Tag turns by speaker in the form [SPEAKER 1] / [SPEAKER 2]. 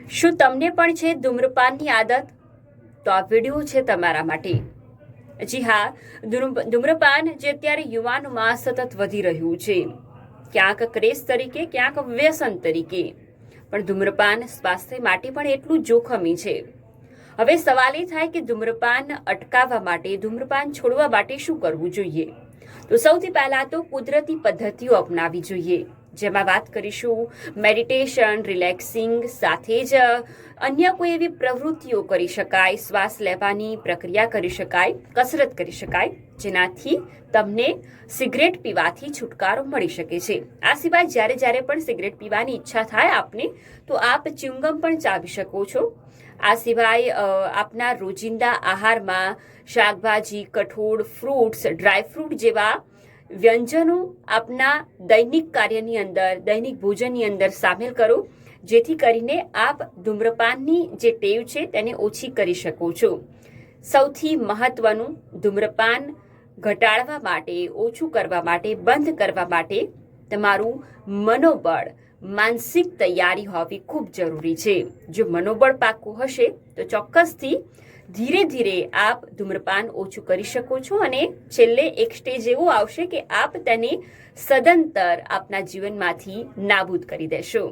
[SPEAKER 1] શું તમને પણ છે ધૂમ્રપાનની આદત? તો આ વિડીયો છે તમારા માટે. જી હા, ધૂમ્રપાન જે અત્યારે યુવાનોમાં સતત વધી રહ્યું છે, ક્યાંક ક્રેઝ તરીકે, ક્યાંક વ્યસન તરીકે. પણ ધૂમ્રપાન સ્વાસ્થ્ય માટે પણ એટલું જોખમી છે. હવે સવાલ એ થાય કે ધૂમ્રપાન અટકાવવા માટે, ધૂમ્રપાન છોડવા માટે શું કરવું જોઈએ? તો સૌથી પહેલા તો કુદરતી પદ્ધતિઓ અપનાવવી જોઈએ, જેમાં વાત કરીશું મેડિટેશન, રિલેક્સિંગ, સાથે જ અન્ય કોઈ એવી પ્રવૃત્તિઓ કરી શકાય, શ્વાસ લેવાની પ્રક્રિયા કરી શકાય, કસરત કરી શકાય, જેનાથી તમને સિગરેટ પીવાથી છુટકારો મળી શકે છે. આ સિવાય જ્યારે પણ સિગરેટ પીવાની ઈચ્છા થાય આપને, તો આપ ચ્યુંગમ પણ ચાવી શકો છો. આ સિવાય આપના રોજિંદા આહારમાં શાકભાજી, કઠોળ, ફ્રૂટ્સ, ડ્રાયફ્રૂટ જેવા વ્યંજનો આપના દૈનિક કાર્યની અંદર, દૈનિક ભોજનની અંદર સામેલ કરો, જેથી કરીને આપ ધૂમ્રપાનની જે ટેવ છે તેને ઓછી કરી શકો છો. સૌથી મહત્વનું, ધૂમ્રપાન ઘટાડવા માટે, ઓછું કરવા માટે, બંધ કરવા માટે તમારું મનોબળ, માનસિક તૈયારી હોવી ખૂબ જરૂરી છે. જો મનોબળ પાકું હશે તો ચોક્કસથી ધીરે ધીરે આપ ધૂમ્રપાન ઓછું કરી શકો છો અને છેલ્લે એક સ્ટેજ એવો આવશે કે આપ તેને સદંતર આપના જીવનમાંથી નાબૂદ કરી દેશો.